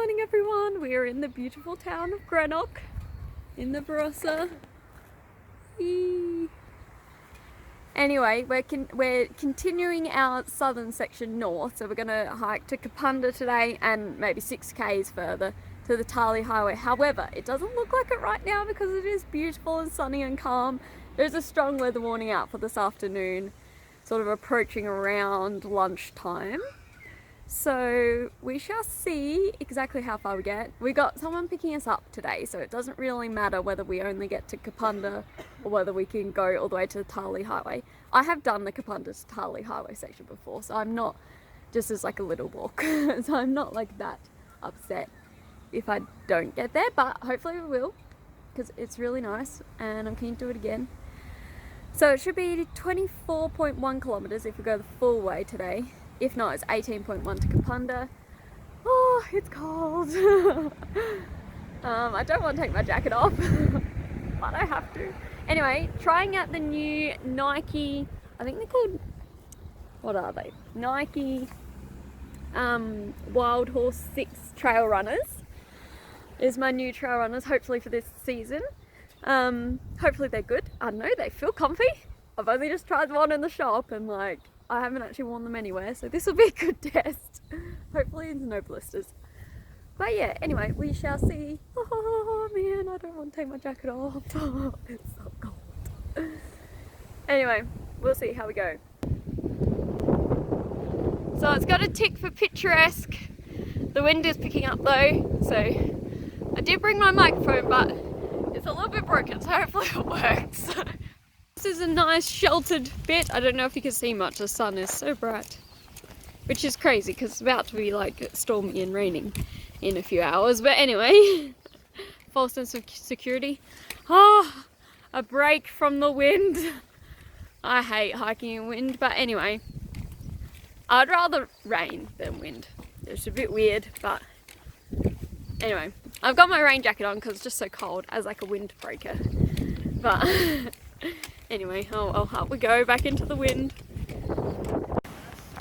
morning everyone, we are in the beautiful town of Greenock in the Barossa. Anyway, we're continuing our southern section north, so we're going to hike to Kapunda today and maybe 6 k's further to the Tarlee highway. However, it doesn't look like it right now because it is beautiful and sunny and calm. There's a strong weather warning out for this afternoon, sort of approaching around lunchtime. So we shall see exactly how far we get. We got someone picking us up today, so it doesn't really matter whether we only get to Kapunda or whether we can go all the way to the Tarlee highway. I have done the Kapunda to Tarlee highway section before, so I'm not just as like a little walk. So I'm not like that upset if I don't get there, but hopefully we will, because it's really nice and I'm keen to do it again. So it should be 24.1 kilometers if we go the full way today. If not, it's 18.1 to Kapunda. Oh, it's cold. I don't want to take my jacket off, but I have to. Anyway, trying out the new Nike, I think they're called, what are they? Nike Wild Horse 6 trail runners is my new trail runners, hopefully for this season. Hopefully they're good. I don't know, they feel comfy. I've only just tried them on in the shop and like, I haven't actually worn them anywhere, so this will be a good test. Hopefully it's no blisters. But yeah, anyway, we shall see. Oh man, I don't want to take my jacket off. Oh, it's so cold. Anyway, we'll see how we go. So it's got a tick for picturesque. The wind is picking up though, so I did bring my microphone, but it's a little bit broken, so hopefully it works. This is a nice sheltered bit. I don't know if you can see much, the sun is so bright, which is crazy because it's about to be like stormy and raining in a few hours. But anyway, false sense of security. Oh, a break from the wind. I hate hiking in wind, but anyway, I'd rather rain than wind. It's a bit weird, but anyway, I've got my rain jacket on because it's just so cold as like a windbreaker. But anyway, up we go back into the wind.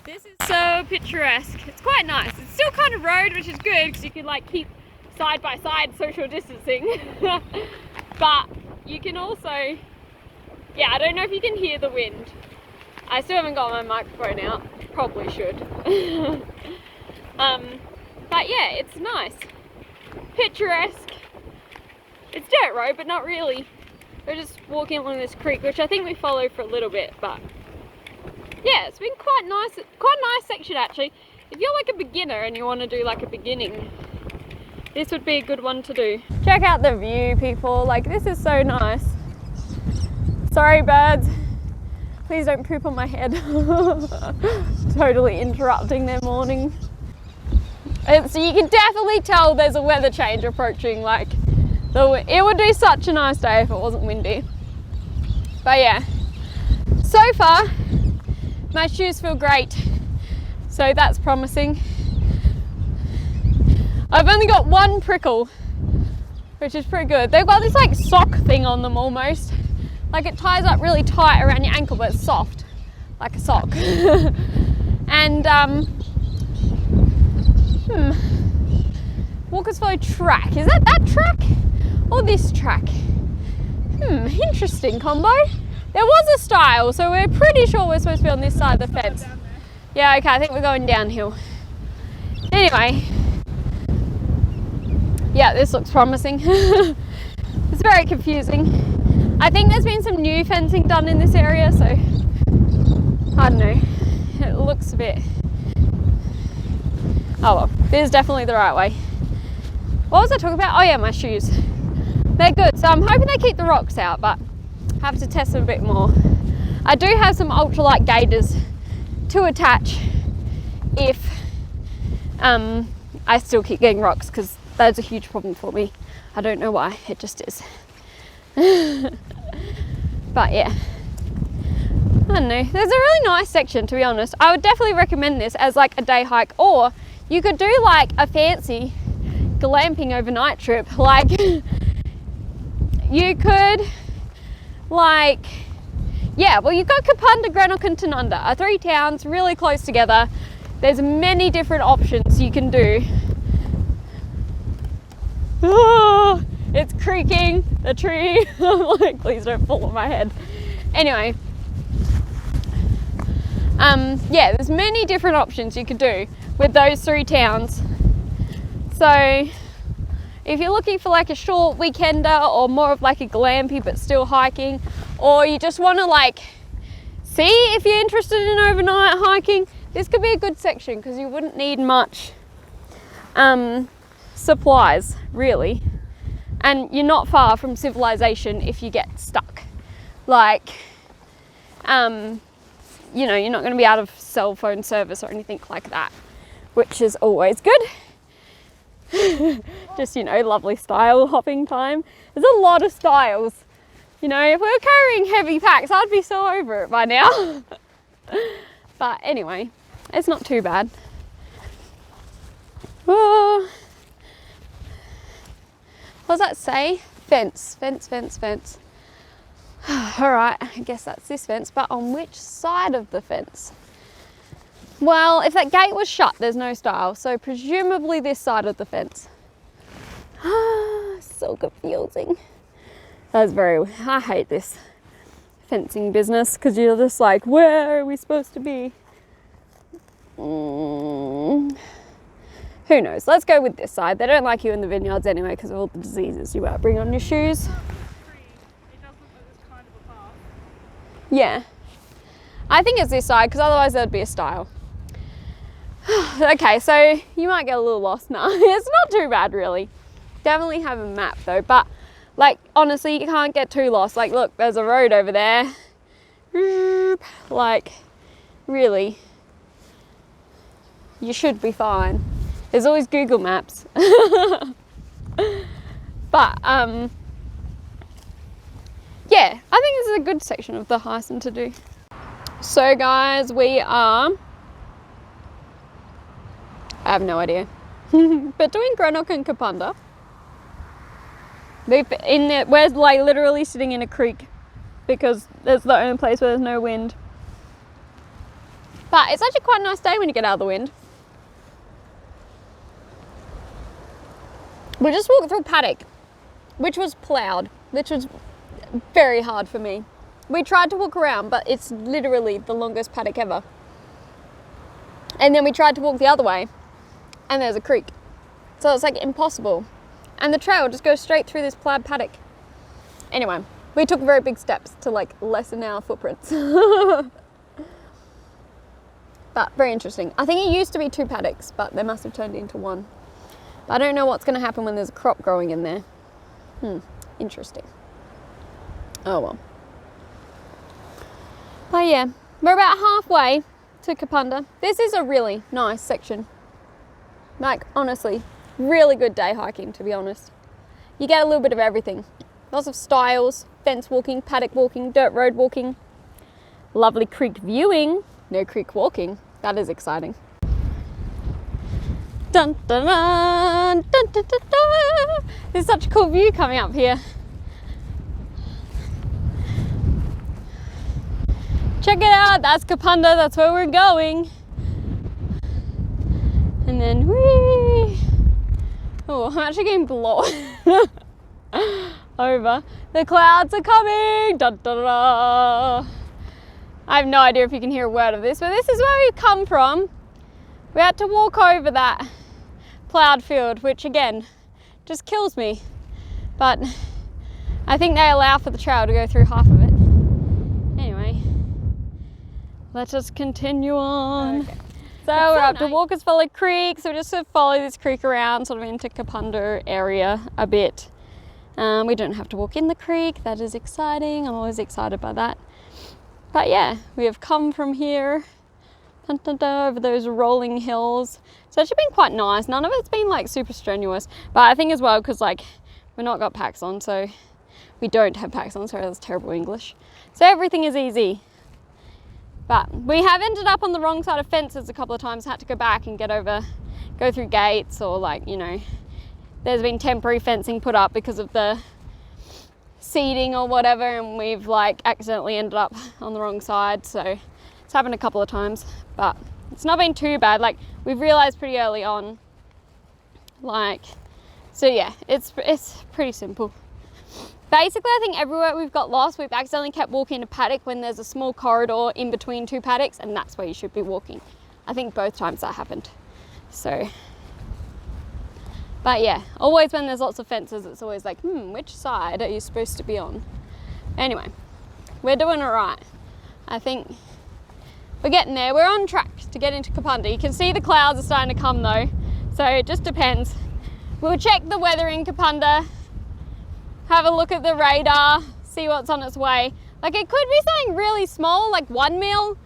This is so picturesque. It's quite nice. It's still kind of road, which is good because you can like keep side by side social distancing. But you can also, yeah, I don't know if you can hear the wind. I still haven't got my microphone out. Probably should. But yeah, it's nice. Picturesque. It's dirt road, but not really. We're just walking along this creek, which I think we followed for a little bit, but yeah, it's been quite nice a nice section actually. If you're like a beginner and you want to do like a beginning, this would be a good one to do. Check out the view, people. Like, this is so nice. Sorry birds, please don't poop on my head. Totally interrupting their morning. So you can definitely tell there's a weather change approaching. Like, it would be such a nice day if it wasn't windy. But yeah, so far my shoes feel great, so that's promising. I've only got one prickle, which is pretty good. They've got this like sock thing on them almost. Like, it ties up really tight around your ankle, but it's soft, like a sock. And Walkers Follow track. Is that track? Or this track? Interesting combo. There was a stile, so we're pretty sure we're supposed to be on this side of the fence. Yeah, okay, I think we're going downhill. Anyway, yeah, this looks promising. It's very confusing. I think there's been some new fencing done in this area, so I don't know. It looks a bit. Oh well, this is definitely the right way. What was I talking about? Oh yeah, my shoes. They're good, so I'm hoping they keep the rocks out, but I have to test them a bit more. I do have some ultralight gaiters to attach if I still keep getting rocks, because that's a huge problem for me. I don't know why, it just is. But yeah, I don't know. There's a really nice section, to be honest. I would definitely recommend this as like a day hike, or you could do like a fancy glamping overnight trip. Like, you could, like, yeah, well, you've got Kapunda, Greenock and Tanunda are 3 towns really close together. There's many different options you can do. Oh, it's creaking, the tree. I'm like, please don't fall on my head. Anyway, yeah, there's many different options you could do with those 3 towns. So if you're looking for like a short weekender or more of like a glampy but still hiking, or you just want to like see if you're interested in overnight hiking, this could be a good section because you wouldn't need much supplies really, and you're not far from civilization if you get stuck. Like you know, you're not going to be out of cell phone service or anything like that, which is always good. Just, you know, lovely style hopping time. There's a lot of styles. You know, if we were carrying heavy packs, I'd be so over it by now. But anyway, it's not too bad. Oh. What does that say? Fence, fence, fence, fence. All right, I guess that's this fence, but on which side of the fence? Well, if that gate was shut, there's no style, so presumably this side of the fence. So confusing. That's I hate this fencing business because you're just like, where are we supposed to be? Who knows? Let's go with this side. They don't like you in the vineyards anyway because of all the diseases you might bring on your shoes. Yeah, I think it's this side because otherwise there'd be a style. Okay, so you might get a little lost now. It's not too bad really. Definitely have a map though, but like honestly you can't get too lost. Like look, there's a road over there. Like really, you should be fine. There's always Google Maps. But yeah, I think this is a good section of the Heysen to do. So guys, we are, I have no idea, between Greenock and Kapunda. We're like literally sitting in a creek because that's the only place where there's no wind. But it's actually quite a nice day when you get out of the wind. We just walked through a paddock, which was ploughed, which was very hard for me. We tried to walk around, but it's literally the longest paddock ever. And then we tried to walk the other way, and there's a creek. So it's like impossible. And the trail just goes straight through this ploughed paddock. Anyway, we took very big steps to like lessen our footprints. But very interesting. I think it used to be 2 paddocks, but they must have turned into 1. But I don't know what's going to happen when there's a crop growing in there. Interesting. Oh well. But yeah, we're about halfway to Kapunda. This is a really nice section. Like honestly, really good day hiking to be honest. You get a little bit of everything. Lots of styles, fence walking, paddock walking, dirt road walking. Lovely creek viewing, no creek walking. That is exciting. Dun, dun, dun, dun, dun, dun, dun. There's such a cool view coming up here. Check it out, that's Kapunda, that's where we're going. And then, whee! Oh, I'm actually getting blown over. The clouds are coming! Da, da, da. I have no idea if you can hear a word of this, but this is where we've come from. We had to walk over that ploughed field, which again, just kills me. But I think they allow for the trail to go through half of it. Anyway, let's just continue on. Okay. So we're up to Walker's Valley Creek, so we just sort of follow this creek around, sort of into Kapunda area a bit. We don't have to walk in the creek, that is exciting. I'm always excited by that. But yeah, we have come from here, dun, dun, dun, over those rolling hills. It's actually been quite nice. None of it's been like super strenuous, but I think as well because like we're not got packs on, so we don't have packs on, sorry that's terrible English. So everything is easy. But we have ended up on the wrong side of fences a couple of times, had to go back and go through gates, or like, you know, there's been temporary fencing put up because of the seeding or whatever, and we've like accidentally ended up on the wrong side. So it's happened a couple of times, but it's not been too bad. Like we've realized pretty early on, like So yeah, it's pretty simple. Basically, I think everywhere we've got lost, we've accidentally kept walking a paddock when there's a small corridor in between two paddocks, and that's where you should be walking. I think both times that happened. So, but yeah, always when there's lots of fences, it's always like, which side are you supposed to be on? Anyway, we're doing all right. I think we're getting there. We're on track to get into Kapunda. You can see the clouds are starting to come though, so it just depends. We'll check the weather in Kapunda, have a look at the radar, see what's on its way. Like it could be something really small, like 1 mil,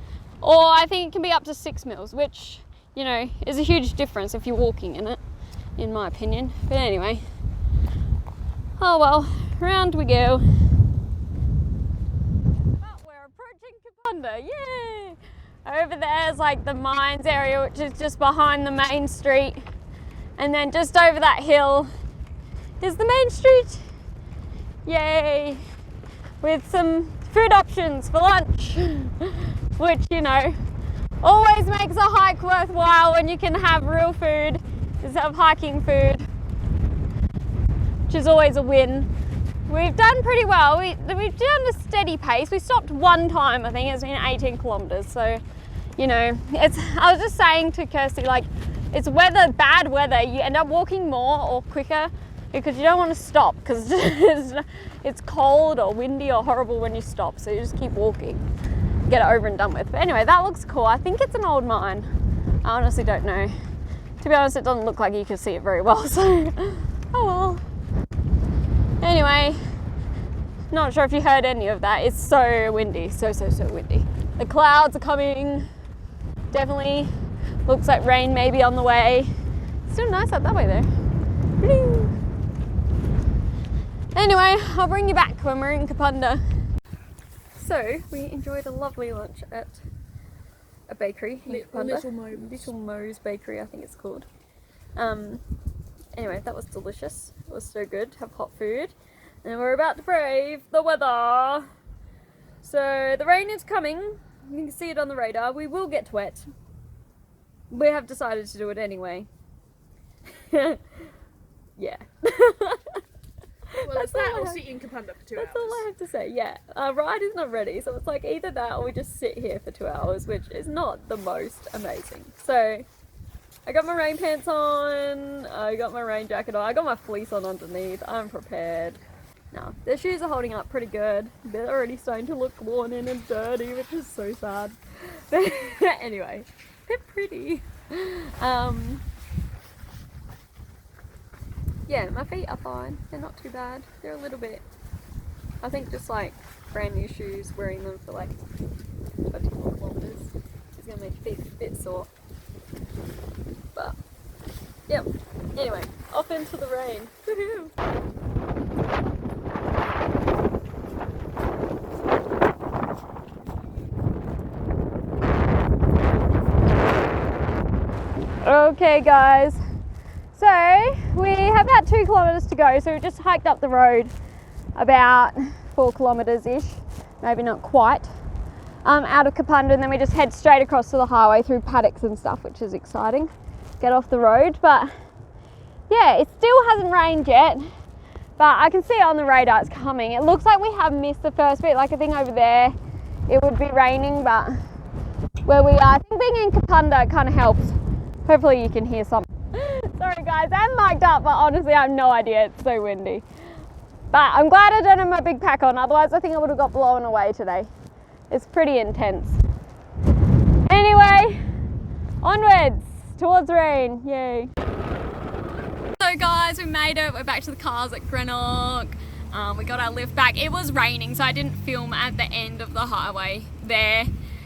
or I think it can be up to 6 mils, which, you know, is a huge difference if you're walking in it, in my opinion. But anyway, oh well, round we go. But we're approaching Kapunda, yay! Over there's like the mines area, which is just behind the main street. And then just over that hill is the main street. Yay! With some food options for lunch, which, you know, always makes a hike worthwhile when you can have real food instead of hiking food, which is always a win. We've done pretty well. We've done a steady pace. We stopped one time, I think it's been 18 kilometers. So, you know, I was just saying to Kirsty, like, it's bad weather, you end up walking more or quicker because you don't want to stop because it's cold or windy or horrible when you stop. So you just keep walking, get it over and done with. But anyway, that looks cool. I think it's an old mine. I honestly don't know. To be honest, it doesn't look like you can see it very well. So, oh well. Anyway, not sure if you heard any of that. It's so windy, so windy. The clouds are coming. Definitely looks like rain may be on the way. Still nice out that way though. Anyway, I'll bring you back when we're in Kapunda. So, we enjoyed a lovely lunch at a bakery in Kapunda. Little Mo's Bakery, I think it's called. Anyway, that was delicious. It was so good to have hot food. And we're about to brave the weather. So, the rain is coming. You can see it on the radar. We will get wet. We have decided to do it anyway. Yeah. Well, it's that or sit in Kapunda for 2 hours. That's all I have to say, yeah. Our ride is not ready, so it's like either that or we just sit here for 2 hours, which is not the most amazing. So, I got my rain pants on, I got my rain jacket on, I got my fleece on underneath, I'm prepared. Now, the shoes are holding up pretty good. They're already starting to look worn in and dirty, which is so sad. But anyway, they're pretty. Yeah, my feet are fine. They're not too bad. They're a little bit, I think just like brand new shoes, wearing them for like 24 kilometers is going to make your feet a bit sore. But, yep. Anyway, off into the rain. Woohoo! Okay guys, so we have about 2 kilometers to go, so we just hiked up the road about 4 kilometers ish, maybe not quite, out of Kapunda, and then we just head straight across to the highway through paddocks and stuff, which is exciting. Get off the road, but yeah, it still hasn't rained yet, but I can see it on the radar it's coming. It looks like we have missed the first bit, like I think over there it would be raining, but where we are, I think being in Kapunda kind of helps. Hopefully you can hear something. Sorry guys, I'm mic'd up, but honestly I have no idea, it's so windy. But I'm glad I don't have my big pack on, otherwise I think I would have got blown away today. It's pretty intense. Anyway, onwards towards rain, yay. So guys, we made it, we're back to the cars at Greenock. We got our lift back. It was raining, so I didn't film at the end of the highway there.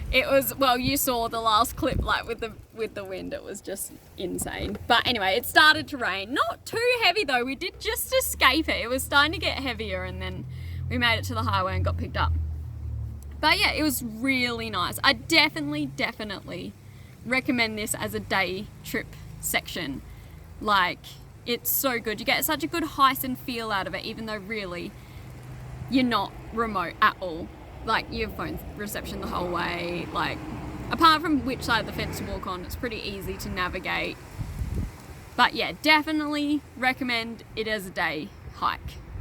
It was, well, you saw the last clip, like with the wind, it was just insane. But anyway, it started to rain. Not too heavy though, we did just escape it. It was starting to get heavier and then we made it to the highway and got picked up. But yeah, it was really nice. I definitely recommend this as a day trip section. Like, it's so good. You get such a good Heysen feel out of it, even though really you're not remote at all. Like, you have phone reception the whole way. Like, apart from which side of the fence to walk on, it's pretty easy to navigate. But yeah, definitely recommend it as a day hike.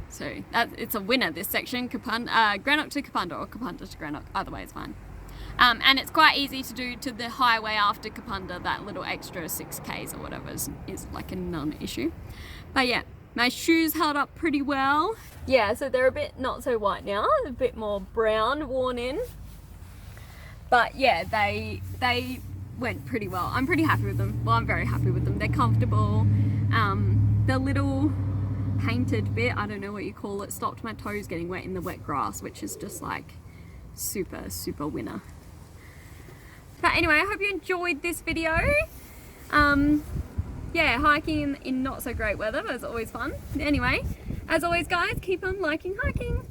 So it's a winner, this section, Greenock to Kapunda or Kapunda to Greenock, either way is fine. And it's quite easy to do to the highway after Kapunda. That little extra 6Ks or whatever is like a non-issue. But yeah, my shoes held up pretty well. Yeah, so they're a bit not so white now, a bit more brown, worn in. But yeah, they went pretty well. I'm pretty happy with them. Well, I'm very happy with them. They're comfortable. The little painted bit, I don't know what you call it, stopped my toes getting wet in the wet grass, which is just like super, super winner. But anyway, I hope you enjoyed this video. Yeah, hiking in not so great weather, but it's always fun. Anyway, as always guys, keep on liking hiking.